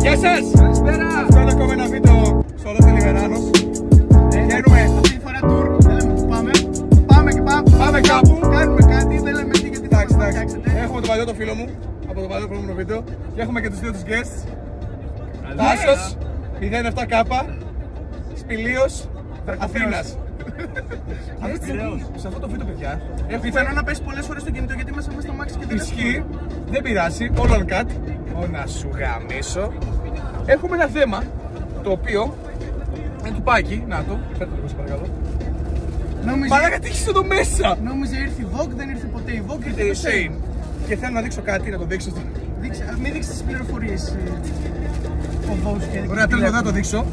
Γεια σας! Καλησπέρα! Αυτό είναι ακόμα ένα βίντεο στο Lotte Liberanos. Βγαίνουμε αυτή τη φορά tour, δεν λέμε που πάμε. Πάμε και πάμε κάπου, κάνουμε κάτι, δεν λέμε τι γιατί θα μας φτιάξετε. Έχουμε τον παλιό το φίλο μου, από το παλιό προηγούμενο βίντεο. Και έχουμε και τους δύο τους guests. Τάσος, 07K, Σπηλίος, Αθήνας. Σε αυτό το βίντεο, παιδιά, πιθανό να πέσει πολλές φορές στο κινητό γιατί είμαστε στο μάξι και δεν ισχύει, δεν πειράζει, all on cut. Να σου γαμίσω. Έχουμε ένα θέμα το οποίο είναι του Πάκη. Να το, φέρτε το παρακαλώ. Μαλάκα, τι έχεις εδώ μέσα. Νόμιζε ήρθε η Vogue, δεν ήρθε ποτέ η Vogue, ήρθε η Shane. Και θέλω να δείξω κάτι, να το δείξω. Μην δείξεις τις πληροφορίες. Ωραία, θέλω να το δείξω.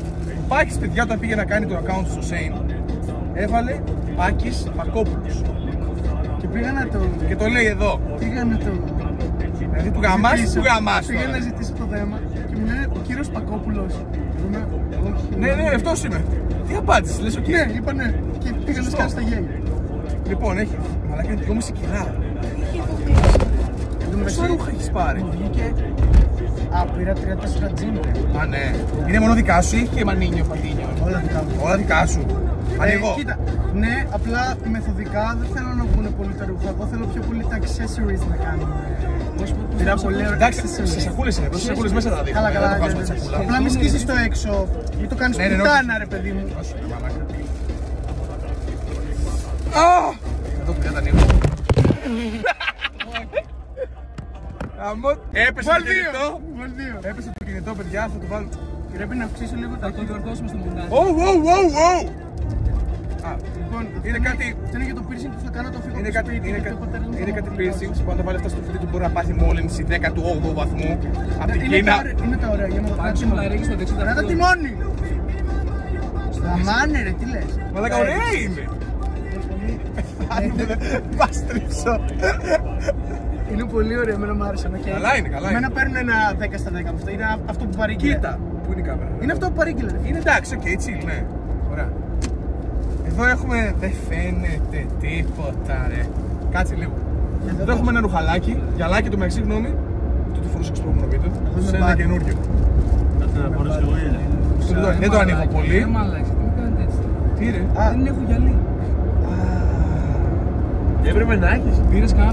Πάκης, παιδιά, όταν πήγε να κάνει το account στο Shane, έβαλε Πάκης Πακόπουλος. Και πήγα να το... Και το λέει εδώ. Πήγα να το... Δηλαδή του γαμάς, του γαμάς. Πήγα να ζητήσω το θέμα και μου λένε ο κύριος Πακόπουλος. Όχι. Ναι, αυτός είμαι. Τι απάντησες, λες ok. Ναι, είπα ναι. Και πήγα να σκάσω τα γέλια. Λοιπόν, έχει. Μαλάκα είναι 2,5 κιλά. Πόσα ρούχα έχεις πάρει. Βγήκε. Πήρα 3-4 τζιν. Α, ναι. Είναι μόνο δικά σου ή έχει και μανίνιο, πατίνιο. Όλα δικά μου. Όλα δικά σου. Ανοίγω. Κοίτα, ναι, απλά μεθοδικά δεν θέλω να βγουν πολύ τα ρούχα. Εγώ θέλω πιο πολύ τα accessories να κάνουμε. Πήρα πολύ ωραία. Εντάξει, σε σακούλες είναι. Σε σακούλες μέσα θα δείχνω. Καλά. Απλά μην σκίσεις το έξω. Μην το κάνεις πουτάνα, ρε παιδί μου. Εδώ πια τα ανοίγω. Έπεσε το κινητό. Έπεσε το κινητό, παιδιά, θα το βάλω. Πρέπει να αυξήσω λίγο τα το διορθώσουμε στο μοντάζ. Λοιπόν, είναι κάτι. Αυτό είναι για το piercing που θα κάνω το φίλο. Είναι κάτι piercing που αν το βάλει αυτά στο σπίτι του μπορεί να πάθει μόλυνση 18ου βαθμού από την Κίνα. Είναι τα ωραία, για να το κάνουμε μουλαρίκι στο δεξί. Ράτα τιμόνι! Σταμάνε ρε, τι λες. Μαλάκα, ωραία είναι. Πας τρίψω. Είναι πολύ ωραίο, εμένα μου άρεσε. Καλά είναι. Εμένα παίρνουν ένα 10 στα 10 από αυτό. Είναι αυτό που παρήγγειλε. Κοίτα, πού είναι η κάμερα. Είναι αυτό που παρήγγειλε. Είναι εντάξει, οκ, chill, ναι. Ωραία. Εδώ έχουμε. Δεν φαίνεται τίποτα, ρε. Κάτσε λίγο. Εδώ έχουμε ένα ρουχαλάκι. Γυαλάκι του μεταξύ, γνώμη. Το τι φορούσα στο προηγούμενο βίντεο. Σε ένα καινούριο. Δεν το ανοίγω πολύ. Τι ρε. Δεν έχω γυαλί. Έπρεπε να έχεις.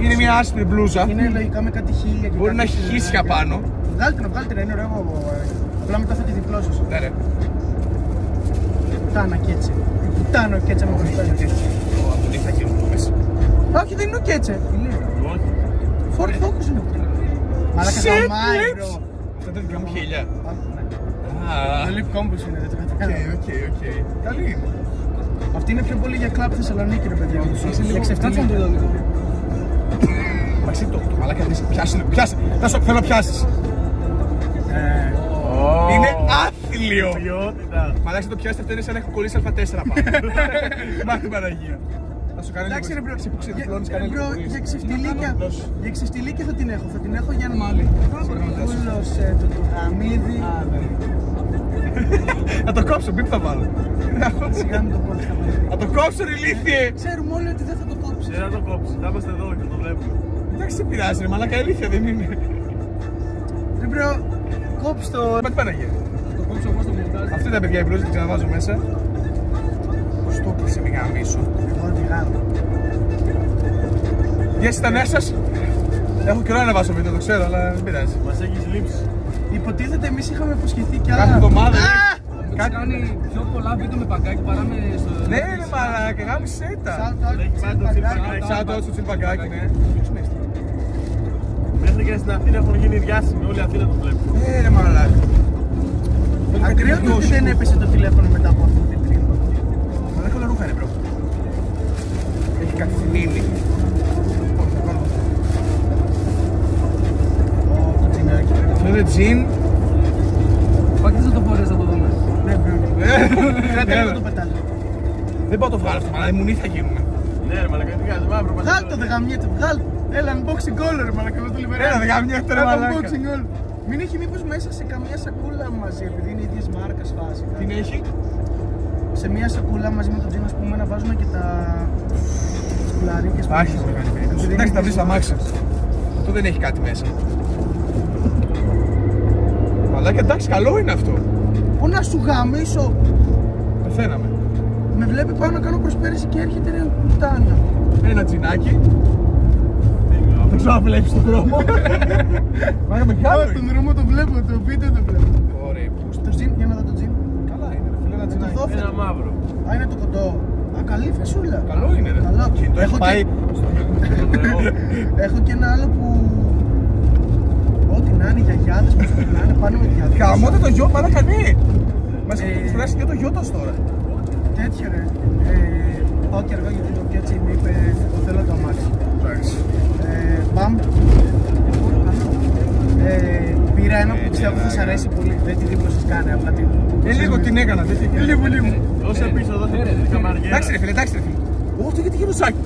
Είναι μια άσπρη μπλούζα. Είναι λογικά με κάτι χίλια. Μπορεί να έχει χύσια πάνω. Βγάλτε, είναι ωραίο. Απλά μετά θα τη διπλώσω. Ναι, ρε. Πουτάνα κέτσε. Πουτάνα κέτσε με κοστάζει. Τι θα γίνουν μέσα. Όχι, δεν είναι ο κέτσε. Ford Focus είναι. Μαλάκα μάιρο. Αυτό δεν δικιά μου χίλια. Το lip combo είναι, δεν το κατακάνω. Οκ. Καλή είναι. Αυτή είναι πιο πολύ για κλαμπ Θεσσαλονίκη, ρε παιδιά. Για ξεφτύλια. Μαξί το μαλάκα δεις, πιάσε. Θέλω να πιάσεις. Είναι άθλιο. Μαλάκα το πιάσεις, αυτό είναι σαν να έχω κολλήσει Α4 πάνω. Μάχη την Παναγία. Θα σου κάνει λίγο που ξεδιπλώνεις κανένα λίγο. Για ξεφτυλίκια θα την έχω. Θα την έχω για να μάλωσε το γαμίδι. Να το κόψω, μπιπ θα βάλω. Σιγά μην το κόψω. Να το κόψω, ρε ηλίθιε! Ξέρουμε όλοι ότι δεν θα το κόψει. Δεν θα το κόψει, θα είμαστε εδώ και το βλέπουμε. Εντάξει, τι πειράζει, ρε μαλάκα, ηλίθεια δεν είναι. Δεν πρέπει κόψει το. Μα τι Παναγία. Το κόψω εγώ στο μοντάζ. Αυτή είναι τα παιδιά η μπλούζα, την ξαναβάζω μέσα. Πώς το κλείσε, μη γαμίσω. Εγώ τη γάμω. Γεια σας, τα νέα σας. Έχω καιρό να βάζω βίντεο, το ξέρω, αλλά δεν πειράζει. Μας έχεις λείψει. Υποτίθεται εμείς είχαμε υποσχεθεί κι άλλα. Κάθε εβδομάδα. Κάτι κάνει πιο πολλά βίντεο με παγκάκι παρά με στο... Ναι ρε μαλάκα, γάμισέ τα. Shout out στο τσιμπαγκάκι, ναι. Μέχρι και στην Αθήνα έχουν γίνει διάσημοι, όλη η Αθήνα το βλέπουν. Ναι ρε μαλάκα. Ακραίο το ότι δεν έπεσε το τηλέφωνο μετά από αυτή την τρύπα. Μαλάκα όλα ρούχα είναι μπρο. Έχει κάτι θυμίλη. Το τζινάκι. Αυτό είναι τζιν. Πάκη θα το φορές, θα το δούμε. Ναι, κράτε λίγο το πετάζω. Δεν πάω το βγάλω αυτό, μαλάκα, μουνί θα γίνουμε. Ναι ρε μαλάκα, τι κάνεις, μαύρο πατέρα. Βγάλ' το δε γαμιέται, βγάλ' το. Έλα, unboxing all ρε μαλάκα, εγώ το λιβεράνω. Έλα, δε γαμιέται ρε μαλάκα. Unboxing all. Μην έχει μήπως μέσα σε καμία σακούλα μαζί, επειδή είναι ίδιες μάρκας φάση. Τι έχει? Σε μια σακούλα μαζί με τον τζιν, ας πούμε, να βάζουμε και τα σκουλαρίκες. Άρχισε να κάνει περίπτωση. Εντάξει, τα βρεις στα μάξια. Αυτό δεν έχει κάτι μέσα. Μαλάκα, εντάξει, καλό είναι αυτό. Πού να σου γαμίσω. Πεθαίναμε. Με βλέπει πάω να κάνω προσπέραση και έρχεται ρε πουτάνα. Ένα τζινάκι. Δεν ξέρω αν βλέπεις τον δρόμο. Μάγα μεγάλο. Τον δρόμο το βλέπω, το βίντεο το βλέπω. Ωραία. Το τζιν, για να δω το τζιν. Καλά είναι, ρε φίλε, ένα τζινάκι. Ένα μαύρο. Α, είναι το κοντό. Α, καλή φασούλα. Καλό είναι, ρε. Καλό. Το έχω πάει. Έχω και ένα άλλο που. Ό,τι να είναι, οι γιαγιάδες που σκουλάνε πάνω με διαδίκτυα. Καμώτε το γιο, μαλάκα, ναι. Μας κουράσει και το γιο τόσο τώρα. Τέτοιο ρε. Πάω και αργά γιατί το πιάτσι μου είπε το θέλω το αμάξι. Εντάξει. Μπαμ. Πήρα ένα που πιστεύω θα σας αρέσει πολύ. Δεν τη δίπλα σας κάνει, απλά την. Λίγο την έκανα, δεν την έκανα. Λίγο. Δώσε πίσω, δώσε πίσω την καμαριέρα. Εντάξει ρε φίλε, εντάξει ρε φίλε. Ω, αυτό γιατί γεμισάκι.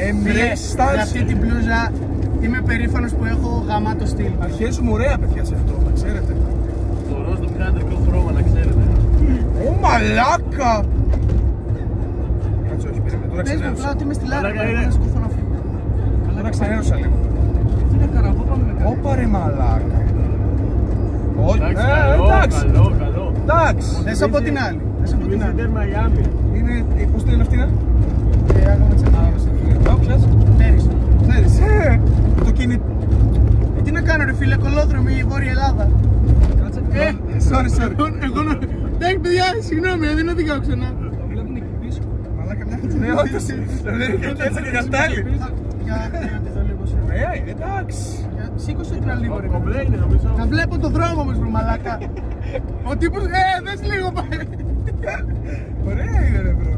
Εμείς Για αυτή την μπλούζα είμαι περήφανος που έχω γαμάτο στυλ. αρχίζουμε ωραία παιδιά σε αυτό, να ξέρετε. Το ροζ το πειράτρικο χρώμα, να ξέρετε. Ω, μαλάκα! Κάτσε, όχι, περίμενε, τώρα Πες μου απλά ξενέρωσα. ότι είμαι στη Λάρα, Μαλάκα, πρέπει είναι. να σκουθώ να φύγω. Τώρα ξενέρωσα λίγο. Τι είναι καραβό, πάμε με κάτι. Όπα ρε μαλάκα. Όχι, Εντάξει, καλό, εντάξει. καλό, καλό. Εντάξει. Δες από την άλλη. Δες από την άλλη. Visitor Miami. Είναι, πώς το είναι αυτή, να? Άγαμε τσακίες. Όποιας. Τέρις. Ξέρεις, το κινητό. Τι να κάνω ρε φίλε, κολόδρομη η Βόρεια Ελλάδα. Κάτσε. Sorry, sorry. Εγώ να... Εντάξει παιδιά, συγγνώμη, δεν οδηγάω ξανά. Το βλέπουν εκεί πίσω. Μαλάκα, μια ναι, όντως. Το βλέπει και έτσι και κατάλληλη. Για τη δω λίγο σε. Ωραία είναι, εντάξει. Σήκωσε την άλλη λίγο ρε. Κομπλέ είναι νομίζω. Να βλέπω το δρόμο μας βρω μαλάκα. Ο τύπος, δες λίγο πάει. Ωραία είναι ρε μπρο.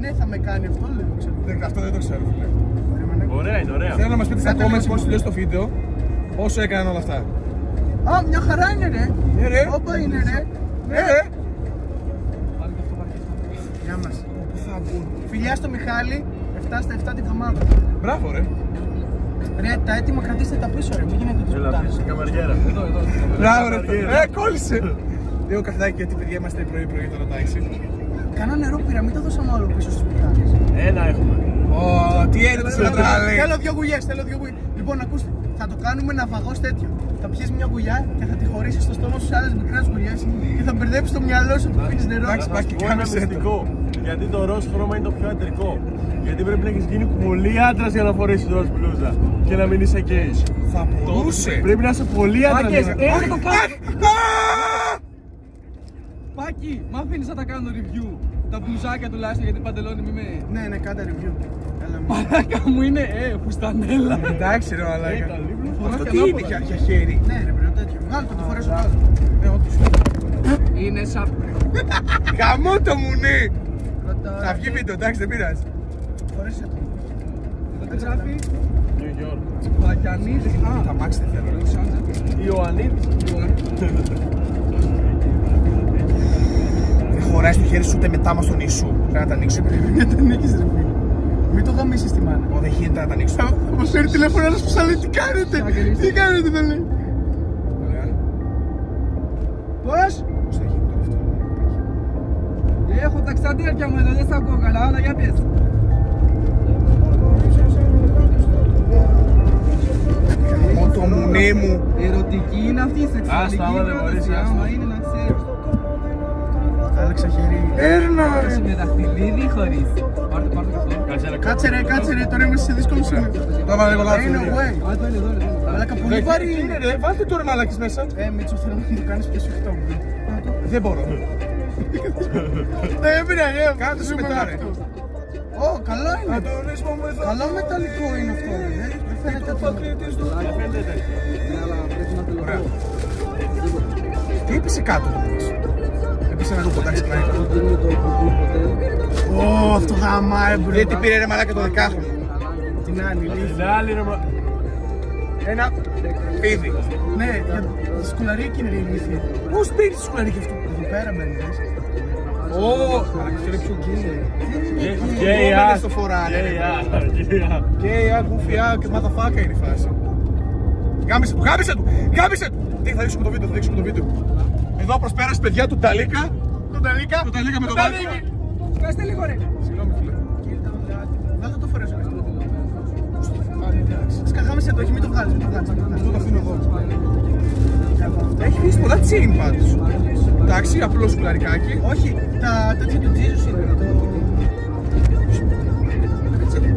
Ναι, θα με κάνει αυτό λίγο, ξέρω. Αυτό δεν το ξέρω, φίλε. Ωραία είναι, ωραία. Θέλω να μας πείτε στα Κάτω comments λίγο. πώς τελειώσει το βίντεο. Πόσο έκαναν όλα αυτά. Α, μια χαρά είναι ρε. Ρε. Όπα είναι ρε. Πάρε και αυτό, πάρε και αυτό. Γεια μας. Πού θα μπουν. Φιλιά στο Μιχάλη, 7 στα 7 τη βδομάδα. Μπράβο ρε. Ρε, τα έτοιμα κρατήστε τα πίσω ρε, μην γίνετε τους Έλα πουτάνες. πίσω, καμαριέρα. Εδώ. Μπράβο ρε. Κόλλησε. Λίγο καφεδάκι γιατί παιδιά είμαστε πρωί-πρωί τώρα τάξη. Κανένα νερό πήρα, μην το δώσαμε όλο πίσω στους πουτάνες. Ένα έχουμε. Ω, τι έρευνες να τα λέει. Θέλω δύο γουλιές, θέλω δύο γουλιές. Λοιπόν, ακούστε, θα το κάνουμε ναυαγός τέτοιο. Θα πιεις μια γουλιά και θα τη χωρίσεις στο στόμα στους άλλες μικρές γουλιές και θα μπερδέψεις το μυαλό σου που πίνεις νερό. Εντάξει, Θα σου Πάκη, πω ένα κάμισε το. μυστικό. Γιατί το ροζ χρώμα είναι το πιο αντρικό. Γιατί πρέπει να έχεις γίνει πολύ άντρας για να φορέσεις ροζ μπλούζα και να μην είσαι γκέι. Θα μπορούσε. Πρέπει να είσαι πολύ άντρας για Πάκες, να... θα το κάνω. Πάκη, μ' αφήνεις να τα κάνω review. Τα μπλουζάκια τουλάχιστον γιατί παντελόνι μη με... Ναι, ναι, κάντε review. Έλα, μου. Μαλάκα μου είναι, φουστανέλα. Εντάξει ρε μαλάκα. καλή μπλούζα. Αυτό τι είναι για χέρι. Ναι, ρε, πρέπει τέτοιο. Βγάλω το, το φορέσω κάτω. Όντως. Είναι σαν... Γαμώ το μουνί. Πρώτα, Θα βγει βίντεο, εντάξει, δεν πειράζει. φορέσε το. Εδώ τι γράφει, New York. Πακιανίδης. Τα μάξι δεν θέλω. ρε. Ιωαννίδης. Δεν χωράει στο χέρι σου ούτε μετά μας τον Ιησού. Πρέπει να τα ανοίξουμε. Για τα νίκης ρε φίλε. Μην το γαμίσεις τη μάνα. Ω, δεν γίνεται να τα ανοίξουμε. Θα μας φέρει τηλέφωνο ένας που σας λέει τι κάνετε. Τι κάνετε θα λέει. Ωραία. Πώς. Πώς θα γίνει τώρα αυτό. Έχω τα ξαντήρια μου εδώ, δεν στα ακούω καλά, αλλά για πες. Γαμώ το μουνί μου. Ερωτική είναι αυτή η σεξουαλική Άστα, άμα δεν μπορείς, πρόταση, άστα. άμα είναι να ξέρεις. Άλλαξα χέρι. Έρνα Πάρε με δαχτυλίδι χωρίς. Πάρτε και αυτό. Κάτσε ρε, τώρα είμαστε σε δύσκολο σημείο. Το έβαλα λίγο λάθος. Ain't no way. Α, εδώ είναι, εδώ είναι. Μαλάκα πολύ βαρύ Είναι είναι. ρε, βάλτε τώρα μαλάκες μέσα. Μίτσο θέλω να το κάνεις πιο σφιχτό. Δεν μπορώ. Δεν πειράζει. Κάντε σου μετά ρε. Ω, καλό είναι. Αντωνίσμο μου εδώ. Καλό μεταλλικό είναι αυτό. Δεν φαίνεται ότι... Ναι, αλλά πρέπει να Ωραία. τελειώσω. Τι έπεσε κάτω το μόνος. Έπεσε ένα ρούχο, εντάξει πλάι. Δεν είναι το κουμπί ποτέ. Ω, αυτό γαμάει μπρο. Γιατί πήρε ρε μαλάκα το δεκάχρονο. Την άλλη λύθη. Την άλλη ρε μα... Ένα πίδι. Ναι, για τη σκουλαρίκη είναι η λύθη. Πώς πήρε τη σκουλαρίκη αυτού. Εδώ πέρα μπαίνει, δες. Ω, μαλάκα αυτό είναι πιο γκέι. Γκέι Κόμενες άς. το φοράνε. Γκέι άς. Γκέι άς. Γκέι, γκουφιά και motherfucker είναι η φάση. Γάμισε του, γάμισε του, γάμισε του. Τι θα δείξουμε το βίντεο, θα δείξουμε το βίντεο. Εδώ προσπέρασε παιδιά του Ταλίκα. Τον Ταλίκα με τον Ταλίκα. Πέστε λίγο ρε. Συγγνώμη φίλε. Δεν θα το φορέσω. Σκαγάμε σε το, όχι, μην το βγάλεις. Αυτό το αφήνω εδώ. Έχει χτίσει πολλά chain πάντως. Εντάξει, απλό σκουλαρικάκι. Όχι, τα τέτοια του Jesus είναι.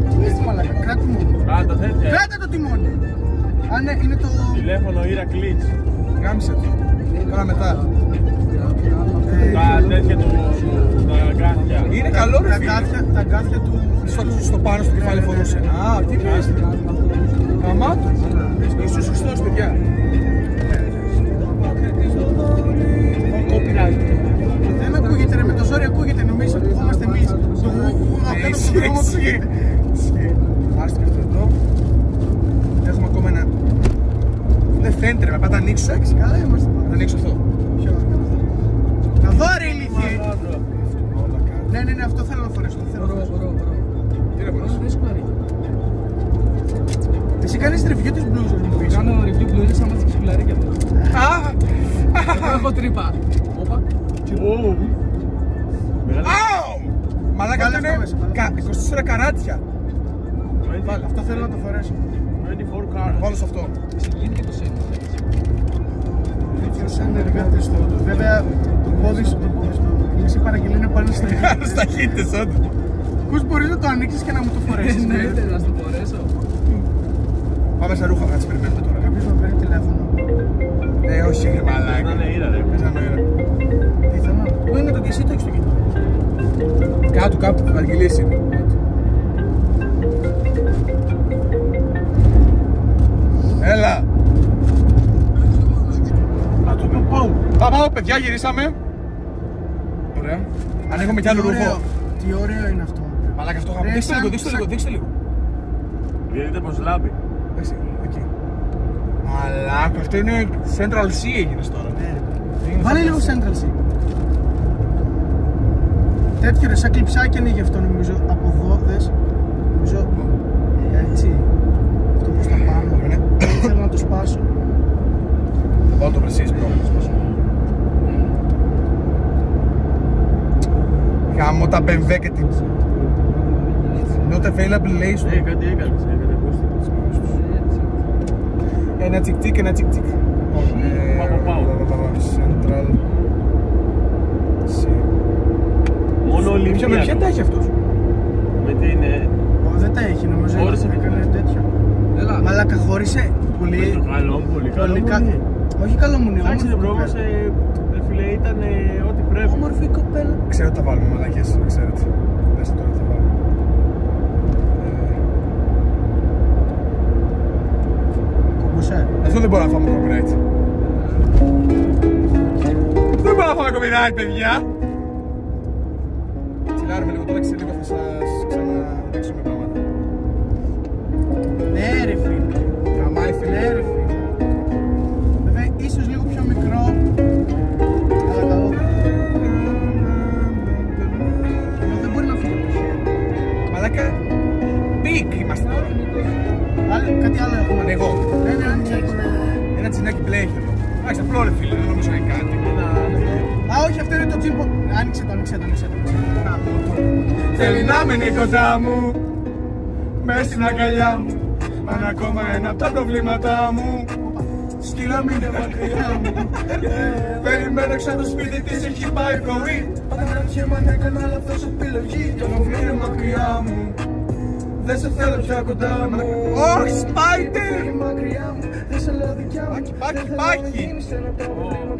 Τι είσαι μαλάκα, κράτη μου. Α, τα τέτοια. Κράτα το τιμόνι. Α, ναι, είναι το... Τηλέφωνο Ηρακλής. Γάμισε το. Τώρα μετά. Τα τέτοια του, τα αγκάθια. Είναι καλό ρε φίλε. Τα αγκάθια του... Στο πάνω στο κεφάλι φορούσε. Α, τι πες. Καμάτο. Ιησούς Χριστός, παιδιά. Copyright. Δεν ακούγεται ρε, με το ζόρι ακούγεται, νομίζω ότι είμαστε εμείς. Το αυτό το δρόμο ακούγεται. Άστο και αυτό εδώ. Έχουμε ακόμα ένα... Δεν φαίνεται ρε, μα πάτα ανοίξω. Εντάξει, καλά είμαστε. Θα ανοίξω αυτό. Να δω ρε ηλίθιε. Ναι, αυτό θέλω να φορέσω. Τι ρε μπορείς. Εσύ κάνεις review της μπλούζας μου. Κάνω review μπλούζες άμα τις ξυπουλαρίκια μου. Έχω τρύπα. Όπα. Μαλάκα αυτό είναι 24 καράτια. Βάλε, αυτό θέλω να το φορέσω. 24 cars. Βάλω σε αυτό. Συγκίνει και το σένι. Σαν εργάτες στο... Βέβαια, το πόδι σου, μισή παραγγελία είναι πάνω στα χέρια. Στα χίτες όντως. Κούς μπορείς να το ανοίξεις και να μου το φορέσεις. Ναι, να στο φορέσω. Πάμε σε ρούχα, κάτσε περιμένουμε τώρα. Κάποιος να παίρνει τηλέφωνο. Όχι ρε μαλάκα. Είναι ήρα ρε. Παίζαμε ήρα. Τι θέμα. Πού είναι το και εσύ το έχεις το κινητό. Κάτω κάπου, παραγγελίες είναι. Έλα. Α, το πω. Πάμε, παιδιά, γυρίσαμε. Ωραία. Ανοίγουμε κι άλλο ρούχο. Τι ωραίο είναι αυτό. Μαλάκα αυτό είχαμε. Δείξτε λίγο. Δείτε πως λάμπει. Εντάξει, εκεί. Μαλάκα, αυτό είναι Central C έγινες τώρα. Βάλε λίγο Central C. Τέτοιο ρε, σαν κλειψάκι είναι γι' αυτό νομίζω. Από εδώ, δες. Νομίζω. Έτσι. Αυτό προς τα πάνω. Θέλω να το σπάσω. Θα πάω το πρεσίς μπρο. Γάμω τα BMW και την... Not available λέει στο... Κάτι έκανες, Ένα τσικ-τσικ, ένα τσικ-τσικ. Central C. Μόνο Ολυμπία. Με ποια τα έχει αυτός. Με τι είναι. Δεν τα έχει νομίζω. Χώρισε έκανε τέτοιο. Έλα. Μαλάκα χώρισε πολύ. Καλό, πολύ καλό. Όχι καλό μου, Εντάξει ρε μπρο όμως, φίλε, ήταν ό,τι πρέπει. Όμορφη κοπέλα. Ξέρω ότι θα βάλουμε μαλακές, ξέρετε. Δες τώρα τι θα βάλουμε. Κομποσέ. Αυτό δεν μπορώ να φάμε copyright. Δεν μπορώ να φάμε copyright, παιδιά. Τσιλάρουμε λίγο τώρα και σε λίγο θα σας ξαναδείξουμε πράγματα. Ναι ρε φίλε. Καμάει φίλε. Ναι ρε φίλε. Βέβαια ίσως λίγο πιο μικρό. Αλλά καλό. Ενώ δεν μπορεί να φύγει από το χέρι. Μαλάκα, πικ είμαστε τώρα. Κάτι άλλο έχουμε. Ανοίγω. Ναι, άνοιξε. Ένα τσινάκι μπλε έχει εδώ. Εντάξει, απλό ρε φίλε, δεν νομίζω να είναι κάτι. Α, όχι, αυτό είναι το τσίμπο. Άνοιξε το. Θέλει να μείνει κοντά μου, μες στην αγκαλιά μου. Μα είναι ακόμα ένα από τα προβλήματά μου. Σκύλα μην είναι μακριά μου. Περιμένω έξω το σπίτι της, έχει πάει πρωί. Αναρωτιέμαι αν έκανα λάθος επιλογή. Κι όμως μείνε μακριά μου. Δεν σε θέλω πια κοντά μου. Όχι, Spider! Πάκι.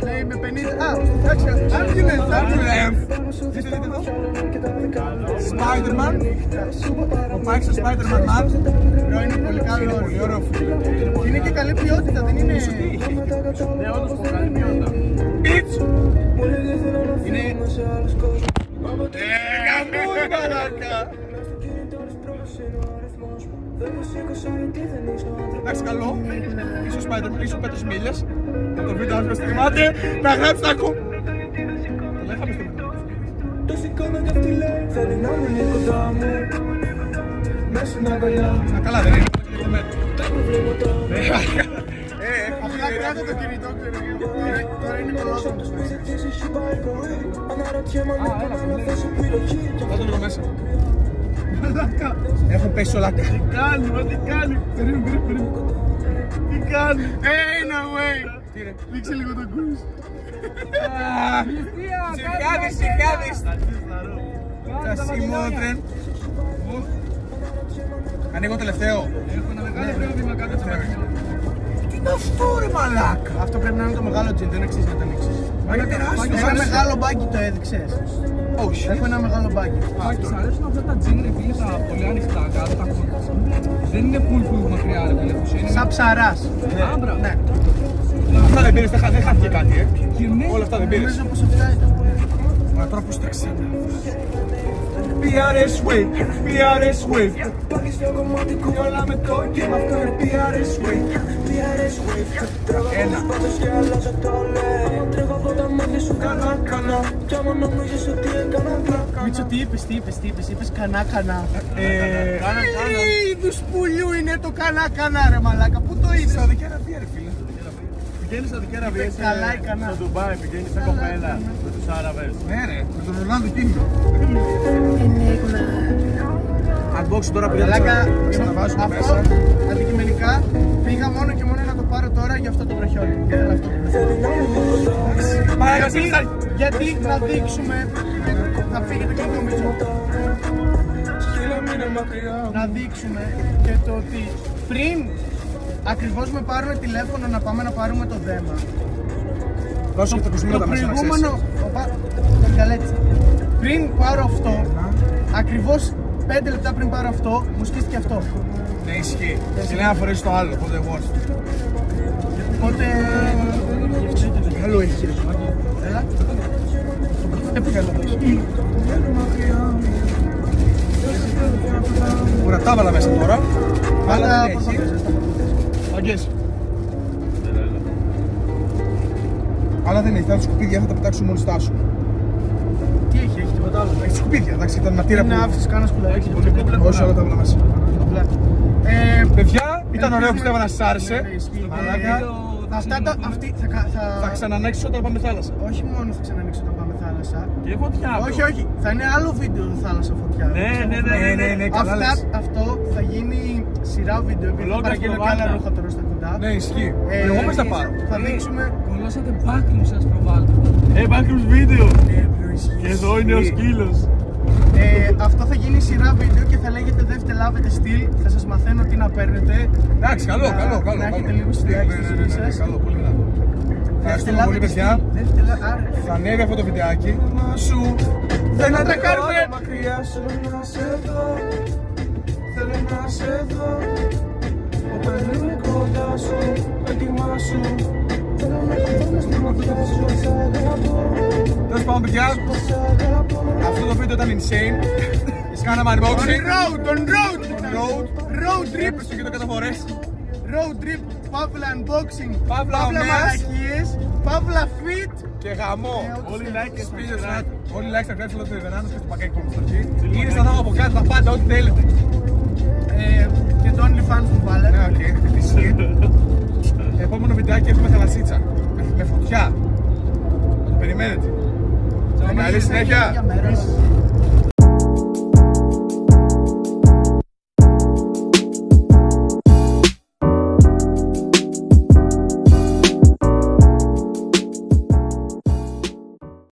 Λέει με 50. Α, εντάξει, Ambulance. Δείτε εδώ. Spider-Man. Ο Μάικς ο Spider-Man Man. είναι πολύ καλό. Πολύ ωραίο φίλε. Και είναι και καλή ποιότητα, δεν είναι. Ναι, όντως πολύ καλή ποιότητα. Bitch! Είναι. Γαμούι μαλάκα! Εντάξει, καλό. Είσαι ο Spider-Man, είσαι ο Πέτρος Μίλιας. Να το βίντεο αν δεν θυμάται, να γράψει να ακού. Το λέγαμε στο μετά. Το σηκώνω κι αυτή λέει, θέλει να μείνει κοντά μου. Μέσα στην αγκαλιά μου. Α, καλά δεν είναι, Τα προβλήματά μου. Απλά κράτα το κινητό, ξέρω. Τώρα είναι κολόσσος. Έχει πάει πρωί. Αναρωτιέμαι αν έκανα λάθος επιλογή. θα το λίγο μέσα. Έχουν πέσει όλα. Τι κάνει, μα τι κάνει. Περίμενε. Τι κάνει. Hey, no way. Τι ρε. Δείξε λίγο τον κούς. Σιγάδης. Κασιμότρεν. Ανοίγω τελευταίο. Έχω ένα μεγάλο πρόβλημα κάτω από τα Τι είναι αυτό ρε μαλάκα. Αυτό πρέπει να είναι το μεγάλο τζιν, δεν αξίζει να το ανοίξεις. Μα είναι τεράστιο. Ένα μεγάλο μπάκι το έδειξες. Όχι. Έχω ένα μεγάλο μπάκι. Μάκης, αρέσουν αυτά τα τζιν ρε φίλε, τα πολύ ανοιχτά κάτω, τα κοντά. Δεν είναι πουλ μακριά ρε φίλε, είναι Σαν ψαράς. άμπρα. Ναι. Αυτά δεν πήρες, δεν χάθηκε κάτι Γυρνάει. Όλα αυτά δεν πήρες. Νομίζω πως αυτά ήταν. Μα τώρα πως τα ξένα. PRS Wave, PRS Wave. Όλα με το κύμα αυτό είναι PRS Wave. Ένα. Μίτσο, τι είπες, είπες κανά. Τι είδους πουλιού είναι το κανά ρε μαλάκα, πού το είδες. Σαουδική Αραβία ρε φίλε. Πηγαίνει στα Σαουδική Αραβία, καλά η κανά. στο Ντουμπάι, πηγαίνει στα κοπέλα με τους Άραβες. Ναι ρε, με τον Ρολάνδο Κίνγκο. Unboxing τώρα που Μαλάκα, ξαναβάζουμε αυτό μέσα. αντικειμενικά πήγα μόνο και μόνο να το πάρω τώρα για αυτό το βραχιόλι. Ήθελα αυτό το βραχιόλι. Γιατί να δείξουμε, θα φύγετε και το Μίτσο. Να δείξουμε και το ότι πριν ακριβώς με πάρουν τηλέφωνο να πάμε να πάρουμε το δέμα. Δώσω και τα κοσμήματα Το μέσα να ξέρεις. προηγούμενο, πριν πάρω αυτό, ακριβώς 5 λεπτά πριν πάρω αυτό, μου σκίστηκε αυτό. Ναι, ισχύει. Και λέει να φορέσεις το άλλο, οπότε worth. Οπότε... Καλό έχει. Έλα. Ωραία, τα έβαλα μέσα τώρα. Αλλά Πάντα δεν έχει. Αγγές. Αλλά δεν έχει, θα τα σκουπίδια, θα τα πετάξουν μόνοι στάσου. Τι έχει τίποτα άλλο. Έχει σκουπίδια, εντάξει, ήταν ματήρα Δεν που... άφησες κανένα σκουλάκι. Όχι, όλα τα έβαλα μέσα. Παιδιά, ήταν ωραίο, ελπίζουμε- πιστεύω να σας άρεσε. Ναι, ισχύει. Μαλάκα. Αυτά τα... Αυτή Θα ξανανοίξεις όταν πάμε θάλασσα. Όχι μόνο θα ξανανοίξω όταν πάμε θάλασσα. Και φωτιά. Όχι. Θα είναι άλλο βίντεο θάλασσα φωτιά. Ναι, καλά λες. Αυτό θα γίνει σειρά βίντεο. Επειδή θα Vlog παραγγείλω και προβάλλα. άλλα ρούχα τώρα στα κοντά. Ναι, ισχύει. Εγώ μες τα πάρω. Θα δείξουμε. Κολλώσατε backroom σας προβάλλω. Backrooms βίντεο. Ναι, bro, ισχύει. Και εδώ είναι ο σκύλος. Αυτό θα γίνει σειρά βίντεο και θα λέγεται δεύτερο λάβετε στυλ. Θα σας μαθαίνω τι να παίρνετε. Εντάξει, καλό. Να έχετε λίγο στυλάκι στη ζωή σας. Καλό, πολύ δυνατό. Ευχαριστούμε πολύ, παιδιά. Θα ανέβει αυτό το βιντεάκι. Σου δεν να τα κάνουμε μακριά σου να σε δω. Θέλω να σε δω. Όταν είμαι κοντά σου, έτοιμά σου. Θέλω να χωρώ στην μάτια σου, σ' αγαπώ. Τέλος πάντων, παιδιά, αυτό το βίντεο ήταν insane. Κάναμε unboxing. Road trip. Έπαιξε και το καταφορές. Road trip, παύλα unboxing, Παύλα ομέας. μαλακίες, παύλα fit. Και γαμό. Όλοι like και subscribe. Όλοι like, subscribe, όλο το Βεράνος και στο πακάκι που στο αρχή. Είναι στα από κάτω τα πάντα, ό,τι θέλετε. Και το OnlyFans που βάλε. Ναι, οκ, ισχύει. Επόμενο βιντεάκι έχουμε θαλασσίτσα. Με φωτιά. Θα το περιμένετε. Καλή συνέχεια.